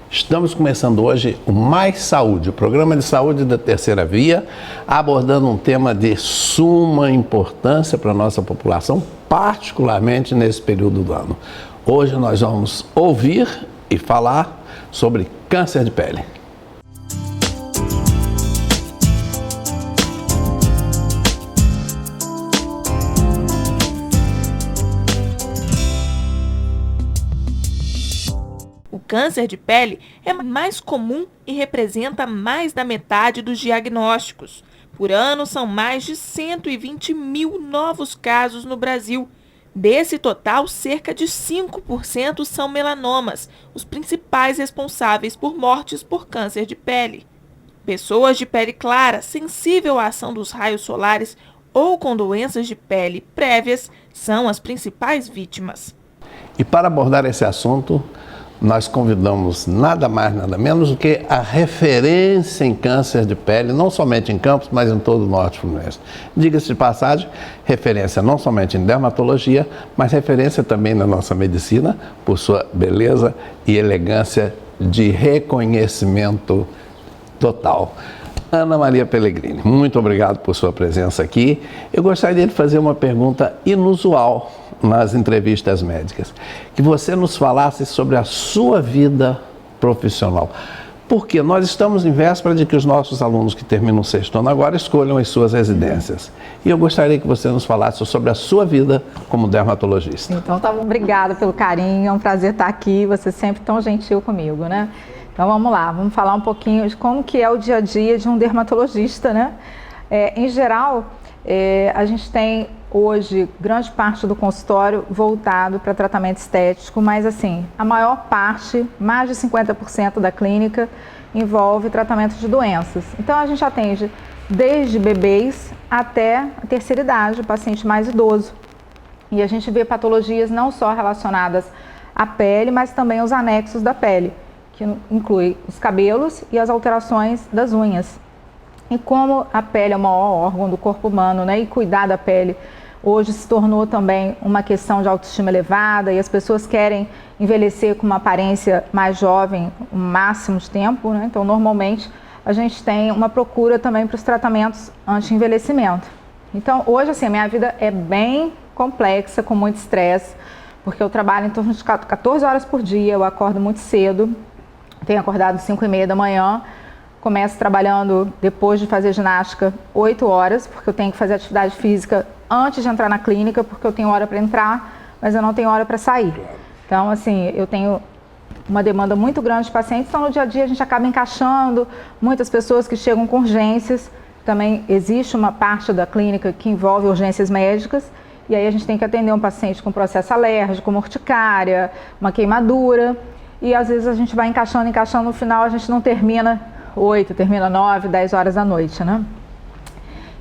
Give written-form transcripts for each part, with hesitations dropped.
Estamos começando hoje o Mais Saúde, o programa de saúde da Terceira Via, abordando um tema de suma importância para a nossa população, particularmente nesse período do ano. Hoje nós vamos ouvir e falar sobre câncer de pele. O câncer de pele é mais comum e representa mais da metade dos diagnósticos. Por ano, são mais de 120 mil novos casos no Brasil. Desse total, cerca de 5% são melanomas, os principais responsáveis por mortes por câncer de pele. Pessoas de pele clara, sensível à ação dos raios solares ou com doenças de pele prévias são as principais vítimas. E para abordar esse assunto, nós convidamos nada mais, nada menos do que a referência em câncer de pele, não somente em Campos, mas em todo o Norte Fluminense. Diga-se de passagem, referência não somente em dermatologia, mas referência também na nossa medicina, por sua beleza e elegância de reconhecimento total. Ana Maria Pellegrini, muito obrigado por sua presença aqui. Eu gostaria de fazer uma pergunta inusual nas entrevistas médicas, que você nos falasse sobre a sua vida profissional. Porque nós estamos em véspera de que os nossos alunos que terminam o sexto ano agora escolham as suas residências. E eu gostaria que você nos falasse sobre a sua vida como dermatologista. Então, tá bom. Obrigada pelo carinho, é um prazer estar aqui, você sempre tão gentil comigo, né? Então, vamos lá, vamos falar um pouquinho de como que é o dia a dia de um dermatologista, né? Em geral, a gente tem hoje grande parte do consultório voltado para tratamento estético, mas assim, a maior parte, mais de 50% da clínica, envolve tratamento de doenças. Então a gente atende desde bebês até a terceira idade, o paciente mais idoso. E a gente vê patologias não só relacionadas à pele, mas também os anexos da pele, que inclui os cabelos e as alterações das unhas. E como a pele é o maior órgão do corpo humano, né, e cuidar da pele hoje se tornou também uma questão de autoestima elevada e as pessoas querem envelhecer com uma aparência mais jovem o máximo de tempo, né? Então normalmente a gente tem uma procura também para os tratamentos anti-envelhecimento. Então hoje assim, a minha vida é bem complexa, com muito estresse, porque eu trabalho em torno de 14 horas por dia, eu acordo muito cedo, tenho acordado às 5h30 da manhã, começo trabalhando depois de fazer ginástica 8 horas, porque eu tenho que fazer atividade física antes de entrar na clínica, porque eu tenho hora para entrar, mas eu não tenho hora para sair. Então, assim, eu tenho uma demanda muito grande de pacientes, então no dia a dia a gente acaba encaixando muitas pessoas que chegam com urgências. Também existe uma parte da clínica que envolve urgências médicas, e aí a gente tem que atender um paciente com processo alérgico, uma urticária, uma queimadura, e às vezes a gente vai encaixando, no final a gente não termina 8, termina 9, 10 horas da noite, né?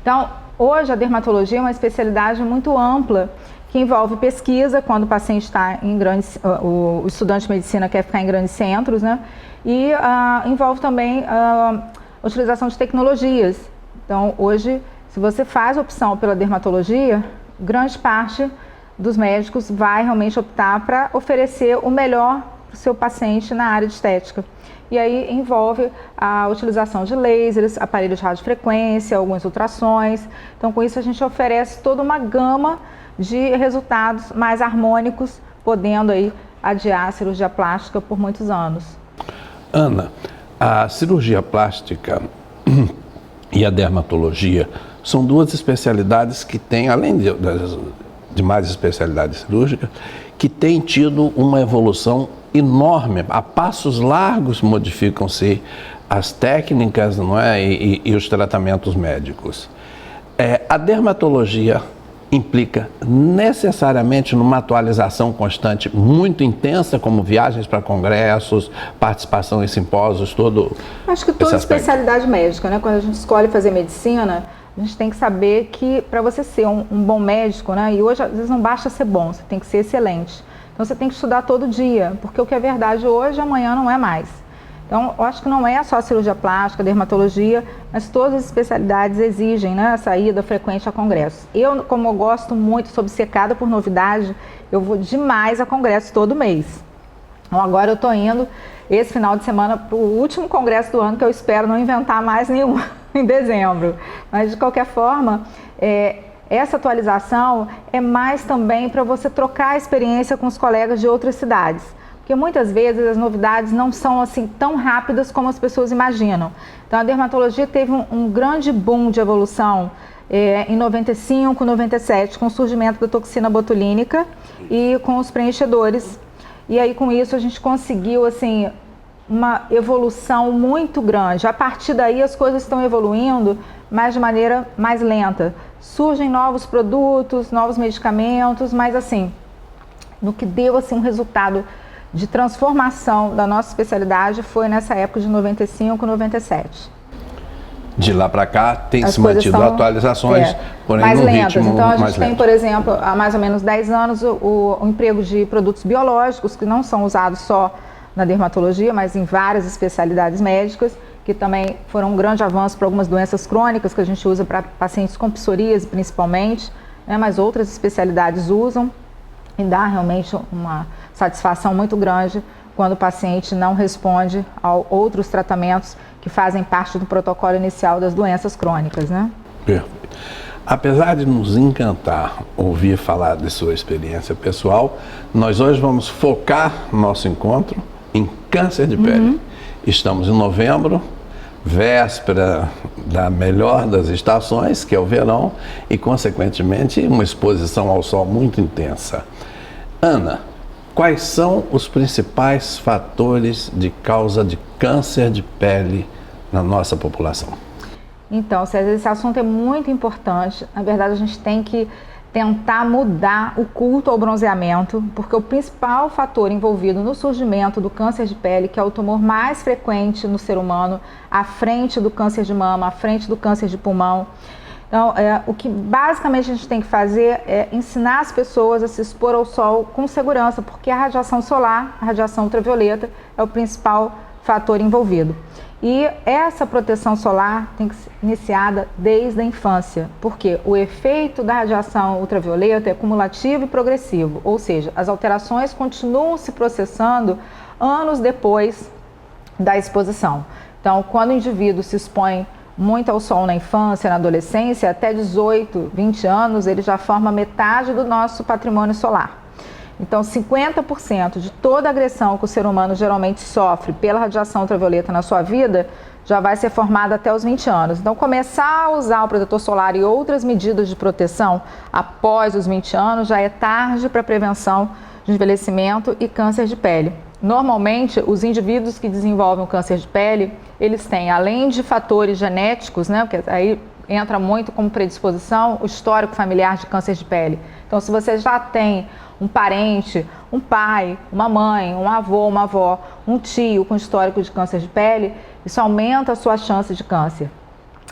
Então, hoje a dermatologia é uma especialidade muito ampla, que envolve pesquisa, quando o paciente está em grandes, o estudante de medicina quer ficar em grandes centros, né? E envolve também a utilização de tecnologias. Então, hoje, se você faz opção pela dermatologia, grande parte dos médicos vai realmente optar para oferecer o melhor para o seu paciente na área de estética. E aí envolve a utilização de lasers, aparelhos de radiofrequência, algumas ultrassons. Então, com isso a gente oferece toda uma gama de resultados mais harmônicos, podendo aí adiar a cirurgia plástica por muitos anos. Ana, a cirurgia plástica e a dermatologia são duas especialidades que têm, além das demais especialidades cirúrgicas, que têm tido uma evolução enorme. A passos largos modificam-se as técnicas, não é? E os tratamentos médicos. A dermatologia implica necessariamente numa atualização constante muito intensa, como viagens para congressos, participação em simpósios, todo. Acho que toda especialidade médica, né? Quando a gente escolhe fazer medicina, a gente tem que saber que para você ser um bom médico, né? E hoje às vezes não basta ser bom, você tem que ser excelente. Então você tem que estudar todo dia, porque o que é verdade hoje, amanhã não é mais. Então eu acho que não é só a cirurgia plástica, a dermatologia, mas todas as especialidades exigem, né, a saída frequente a congressos. Eu, como eu gosto muito, sou obcecada por novidade, eu vou demais a congresso todo mês. Então agora eu estou indo esse final de semana para o último congresso do ano, que eu espero não inventar mais nenhum em dezembro. Mas de qualquer forma, essa atualização é mais também para você trocar a experiência com os colegas de outras cidades. Porque muitas vezes as novidades não são assim tão rápidas como as pessoas imaginam. Então a dermatologia teve um grande boom de evolução em 95, 97, com o surgimento da toxina botulínica e com os preenchedores. E aí com isso a gente conseguiu assim uma evolução muito grande. A partir daí as coisas estão evoluindo, mas de maneira mais lenta. Surgem novos produtos, novos medicamentos, mas assim, no que deu assim um resultado de transformação da nossa especialidade foi nessa época de 95, 97. De lá para cá tem se mantido atualizações, porém mais num lentas. ritmo então a mais gente tem, lento. por exemplo, há mais ou menos 10 anos o emprego de produtos biológicos que não são usados só na dermatologia, mas em várias especialidades médicas, que também foram um grande avanço para algumas doenças crônicas que a gente usa para pacientes com psoríase principalmente, né, mas outras especialidades usam e dá realmente uma satisfação muito grande quando o paciente não responde a outros tratamentos que fazem parte do protocolo inicial das doenças crônicas, né? Perfeito. Apesar de nos encantar ouvir falar de sua experiência pessoal, nós hoje vamos focar nosso encontro em câncer de pele. Estamos em novembro, véspera da melhor das estações, que é o verão, e consequentemente uma exposição ao sol muito intensa. Ana, quais são os principais fatores de causa de câncer de pele na nossa população? Então, César, esse assunto é muito importante. Na verdade, a gente tem que tentar mudar o culto ao bronzeamento, porque o principal fator envolvido no surgimento do câncer de pele, que é o tumor mais frequente no ser humano, à frente do câncer de mama, à frente do câncer de pulmão. Então, o que basicamente a gente tem que fazer é ensinar as pessoas a se expor ao sol com segurança, porque a radiação solar, a radiação ultravioleta, é o principal fator envolvido. E essa proteção solar tem que ser iniciada desde a infância, porque o efeito da radiação ultravioleta é cumulativo e progressivo, ou seja, as alterações continuam se processando anos depois da exposição. Então, quando o indivíduo se expõe muito ao sol na infância, na adolescência, até 18, 20 anos, ele já forma metade do nosso patrimônio solar. Então, 50% de toda agressão que o ser humano geralmente sofre pela radiação ultravioleta na sua vida já vai ser formada até os 20 anos. Então, começar a usar o protetor solar e outras medidas de proteção após os 20 anos já é tarde para prevenção de envelhecimento e câncer de pele. Normalmente, os indivíduos que desenvolvem o câncer de pele, eles têm, além de fatores genéticos, né, porque aí entra muito como predisposição, o histórico familiar de câncer de pele. Então, se você já tem um parente, um pai, uma mãe, um avô, uma avó, um tio com histórico de câncer de pele, isso aumenta a sua chance de câncer.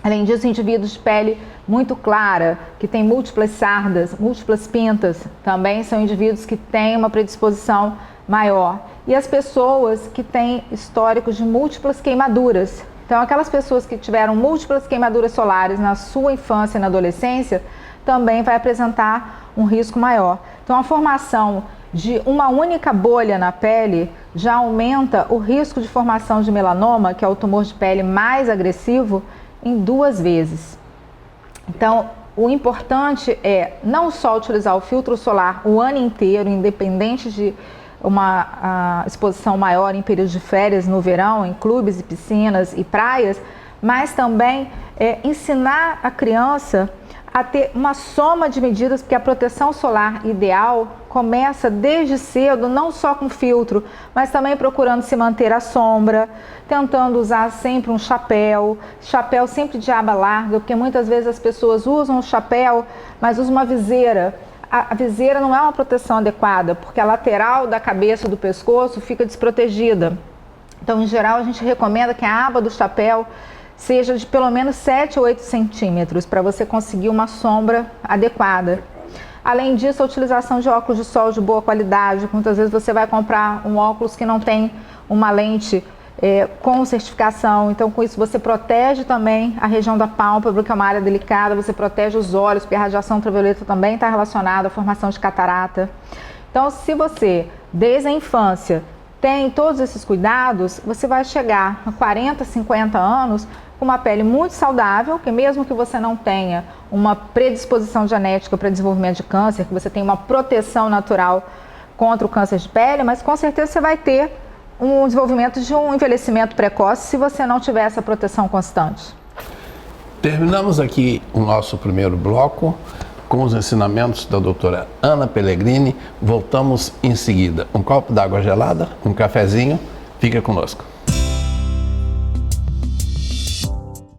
Além disso, indivíduos de pele muito clara, que têm múltiplas sardas, múltiplas pintas, também são indivíduos que têm uma predisposição maior. E as pessoas que têm históricos de múltiplas queimaduras. Então, aquelas pessoas que tiveram múltiplas queimaduras solares na sua infância e na adolescência, também vai apresentar um risco maior. Então, a formação de uma única bolha na pele já aumenta o risco de formação de melanoma, que é o tumor de pele mais agressivo, em 2 vezes. Então, o importante é não só utilizar o filtro solar o ano inteiro, independente de uma exposição maior em períodos de férias no verão, em clubes e piscinas e praias, mas também ensinar a criança a ter uma soma de medidas, porque a proteção solar ideal começa desde cedo, não só com filtro, mas também procurando se manter à sombra, tentando usar sempre um chapéu sempre de aba larga, porque muitas vezes as pessoas usam o chapéu, mas usam uma viseira. A viseira não é uma proteção adequada, porque a lateral da cabeça e do pescoço fica desprotegida. Então, em geral, a gente recomenda que a aba do chapéu seja de pelo menos 7 ou 8 centímetros para você conseguir uma sombra adequada. Além disso, a utilização de óculos de sol de boa qualidade. Muitas vezes você vai comprar um óculos que não tem uma lente com certificação, então com isso você protege também a região da pálpebra, que é uma área delicada, você protege os olhos, porque a radiação ultravioleta também está relacionada à formação de catarata. Então, se você, desde a infância, tem todos esses cuidados, você vai chegar a 40, 50 anos com uma pele muito saudável, que mesmo que você não tenha uma predisposição genética para desenvolvimento de câncer, que você tenha uma proteção natural contra o câncer de pele, mas com certeza você vai ter um desenvolvimento de um envelhecimento precoce se você não tiver essa proteção constante. Terminamos aqui o nosso primeiro bloco com os ensinamentos da doutora Ana Pellegrini. Voltamos em seguida. Um copo d'água gelada, um cafezinho, fica conosco.